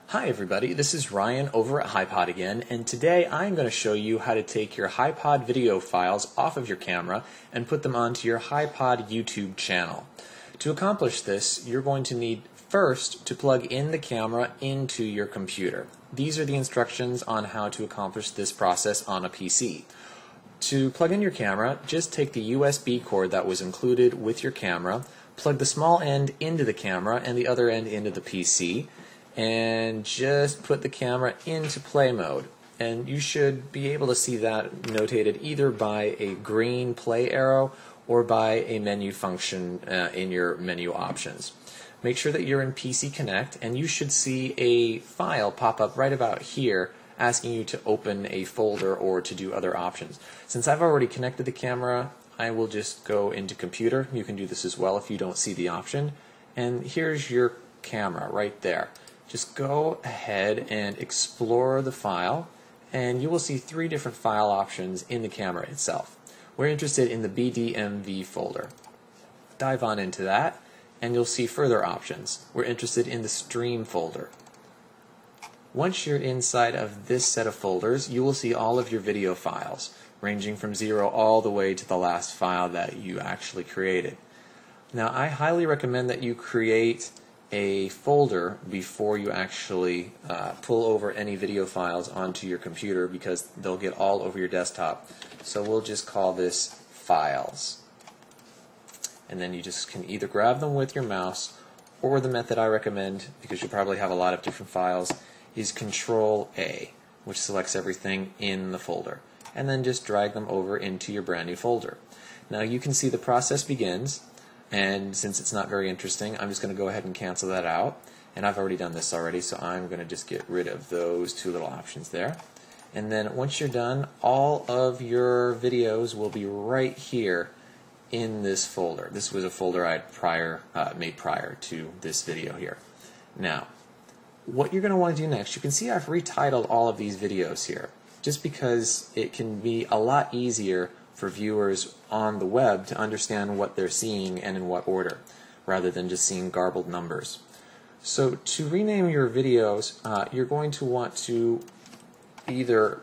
Hi everybody, this is Ryan over at HiPod again, and today I'm going to show you how to take your HiPod video files off of your camera and put them onto your HiPod YouTube channel. To accomplish this, you're going to need first to plug in the camera into your computer. These are the instructions on how to accomplish this process on a PC. To plug in your camera, just take the USB cord that was included with your camera, plug the small end into the camera and the other end into the PC, and just put the camera into play mode. And you should be able to see that notated either by a green play arrow or by a menu function in your menu options. Make sure that you're in PC Connect, and you should see a file pop up right about here asking you to open a folder or to do other options. Since I've already connected the camera, I will just go into Computer. You can do this as well if you don't see the option. And here's your camera right there. Just go ahead and explore the file, and you will see three different file options in the camera itself. We're interested in the BDMV folder. Dive on into that, and you'll see further options. We're interested in the Stream folder. Once you're inside of this set of folders, you will see all of your video files, ranging from 0 all the way to the last file that you actually created. Now, I highly recommend that you create a folder before you actually pull over any video files onto your computer, because they'll get all over your desktop. So we'll just call this Files. And then you just can either grab them with your mouse, or the method I recommend, because you'll probably have a lot of different files, is Control A, which selects everything in the folder. And then just drag them over into your brand new folder. Now you can see the process begins. And since it's not very interesting, I'm just going to go ahead and cancel that out. And I've already done this already, so I'm going to just get rid of those two little options there. And then once you're done, all of your videos will be right here in this folder. This was a folder I'd made prior to this video here. Now, what you're going to want to do next, you can see I've retitled all of these videos here, just because it can be a lot easier for viewers on the web to understand what they're seeing and in what order, rather than just seeing garbled numbers. So to rename your videos, you're going to want to either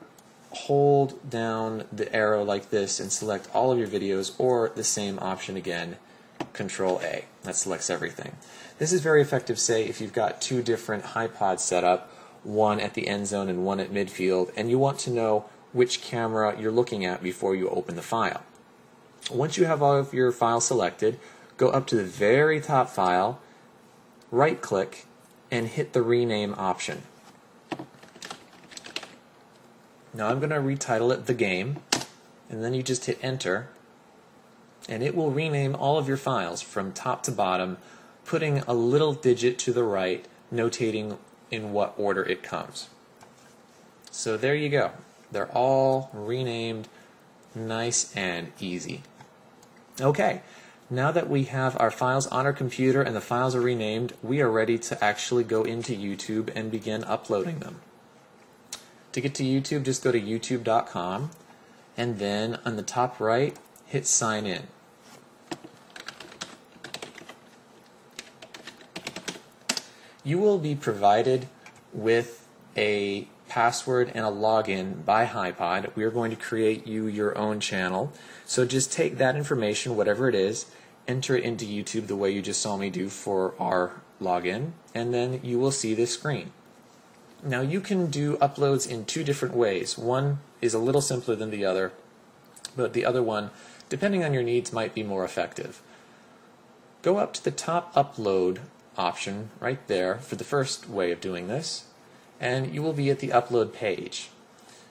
hold down the arrow like this and select all of your videos, or the same option again, Control A. That selects everything. This is very effective, say, if you've got two different HiPods set up, one at the end zone and one at midfield, and you want to know which camera you're looking at before you open the file. Once you have all of your files selected, go up to the very top file, right click, and hit the rename option. Now I'm going to retitle it The Game, and then you just hit enter, and it will rename all of your files from top to bottom, putting a little digit to the right, notating in what order it comes. So there you go. They're all renamed, nice and easy. Okay, now that we have our files on our computer and the files are renamed, we are ready to actually go into YouTube and begin uploading them. To get to YouTube, just go to youtube.com, and then on the top right, hit sign in. You will be provided with a password and a login by HiPod. We are going to create you your own channel. So just take that information, whatever it is, enter it into YouTube the way you just saw me do for our login, and then you will see this screen. Now you can do uploads in two different ways. One is a little simpler than the other, but the other one, depending on your needs, might be more effective. Go up to the top upload option right there for the first way of doing this, and you will be at the upload page.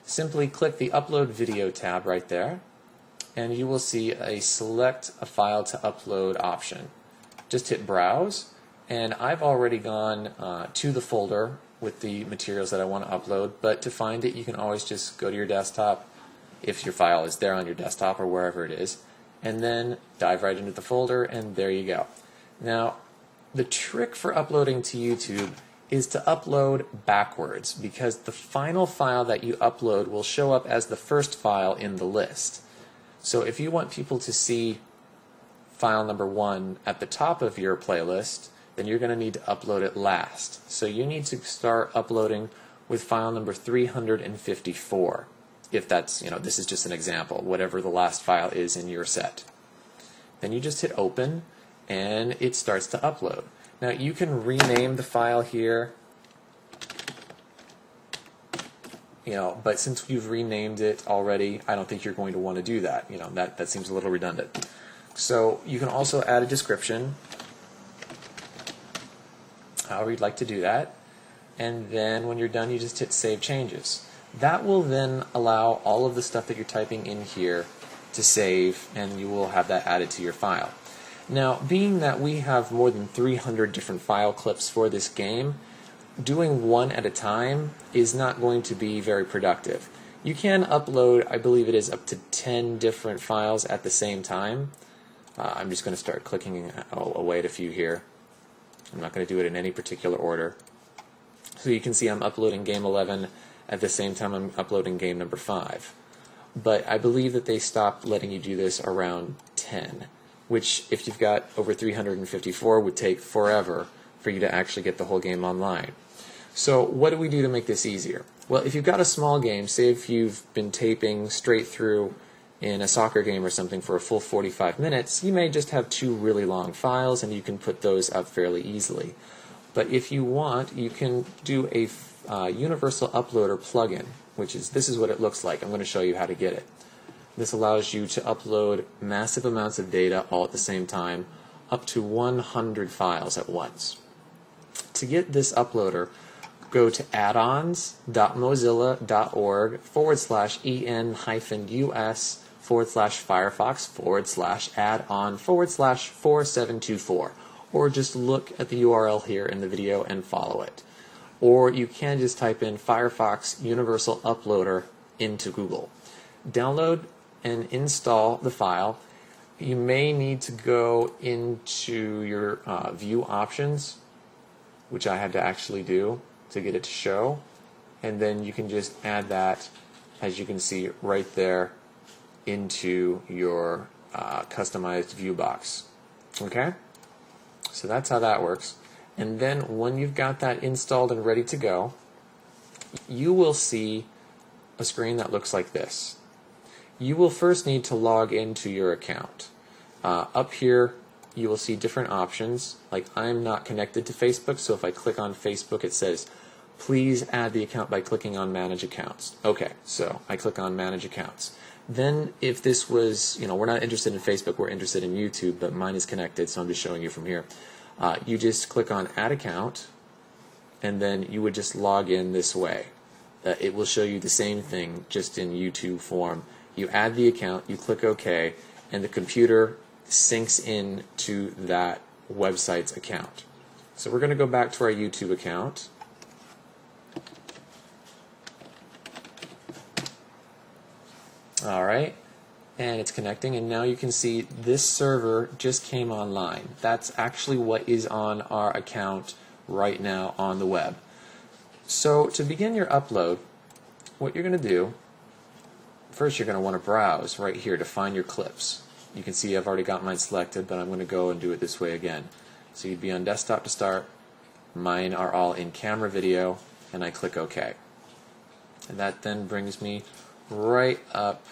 Simply click the upload video tab right there, and you will see a select a file to upload option. Just hit browse, and I've already gone to the folder with the materials that I want to upload, but to find it you can always just go to your desktop, if your file is there on your desktop or wherever it is, and then dive right into the folder, and there you go. Now, the trick for uploading to YouTube is to upload backwards, because the final file that you upload will show up as the first file in the list. So if you want people to see file number 1 at the top of your playlist, then you're going to need to upload it last. So you need to start uploading with file number 354. If that's, this is just an example, whatever the last file is in your set. Then you just hit open and it starts to upload. Now you can rename the file here, but since you've renamed it already, I don't think you're going to want to do that. That seems a little redundant. So you can also add a description, however you'd like to do that, and then when you're done you just hit Save Changes. That will then allow all of the stuff that you're typing in here to save, and you will have that added to your file. Now, being that we have more than 300 different file clips for this game, doing one at a time is not going to be very productive. You can upload, I believe it is up to 10 different files at the same time. I'm just going to start clicking away at a few here. I'm not going to do it in any particular order. So you can see I'm uploading game 11 at the same time I'm uploading game number 5. But I believe that they stopped letting you do this around 10, which if you've got over 354 would take forever for you to actually get the whole game online. So what do we do to make this easier? Well, if you've got a small game, say if you've been taping straight through in a soccer game or something for a full 45 minutes, you may just have 2 really long files and you can put those up fairly easily. But if you want, you can do a Universal Uploader plugin, this is what it looks like. I'm going to show you how to get it. This allows you to upload massive amounts of data all at the same time, up to 100 files at once. To get this uploader, go to addons.mozilla.org/en-us/firefox/add-on/4724, or just look at the URL here in the video and follow it. Or you can just type in Firefox Universal Uploader into Google. Download and install the file. You may need to go into your view options, which I had to actually do to get it to show, and then you can just add that, as you can see right there, into your customized view box. Okay? So that's how that works. And then when you've got that installed and ready to go, you will see a screen that looks like this. You will first need to log into your account. Up here you will see different options, like I'm not connected to Facebook, so if I click on Facebook it says please add the account by clicking on Manage Accounts. Okay, so I click on Manage Accounts. Then if this was, we're not interested in Facebook, we're interested in YouTube, but mine is connected, so I'm just showing you from here. You just click on Add Account, and then you would just log in this way. It will show you the same thing, just in YouTube form. You add the account, you click OK, and the computer syncs in to that website's account. So we're going to go back to our YouTube account. Alright, and it's connecting, and now you can see this server just came online. That's actually what is on our account right now on the web. So to begin your upload, what you're going to do, first you're going to want to browse right here to find your clips. You can see I've already got mine selected, but I'm going to go and do it this way again. So you'd be on desktop to start, mine are all in camera video, and I click OK. And that then brings me right up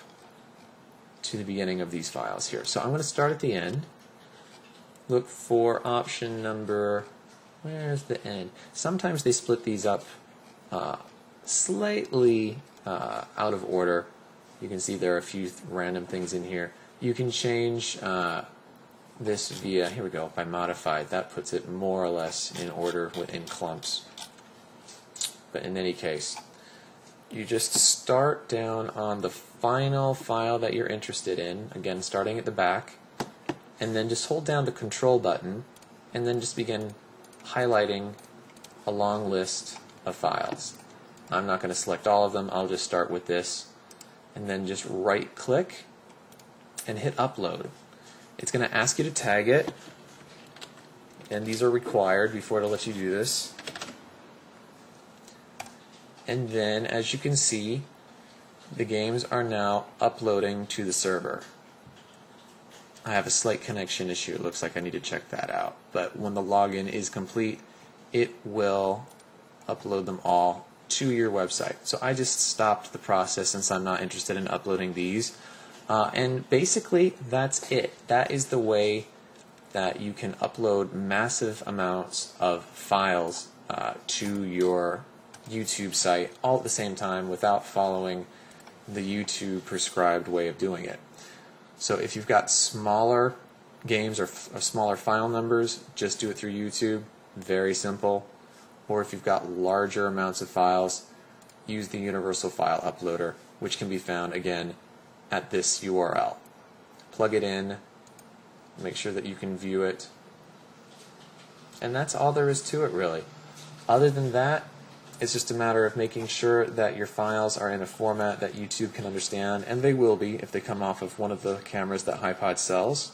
to the beginning of these files here. So I'm going to start at the end, look for option number, where's the end? Sometimes they split these up slightly out of order. You can see there are a few random things in here. You can change this via, here we go, by modified. That puts it more or less in order in clumps. But in any case, you just start down on the final file that you're interested in, again starting at the back, and then just hold down the Control button and then just begin highlighting a long list of files. I'm not going to select all of them, I'll just start with this, and then just right click and hit upload. It's going to ask you to tag it, and these are required before it'll let you do this. And then, as you can see, the games are now uploading to the server. I have a slight connection issue. It looks like I need to check that out. But when the login is complete, it will upload them all to your website. So I just stopped the process since I'm not interested in uploading these. And basically, that's it. That is the way that you can upload massive amounts of files to your YouTube site all at the same time without following the YouTube prescribed way of doing it. So if you've got smaller games or smaller file numbers, just do it through YouTube. Very simple. Or if you've got larger amounts of files, use the Universal File Uploader, which can be found again at this URL. Plug it in, make sure that you can view it, and that's all there is to it really. Other than that, it's just a matter of making sure that your files are in a format that YouTube can understand, and they will be if they come off of one of the cameras that HiPod sells.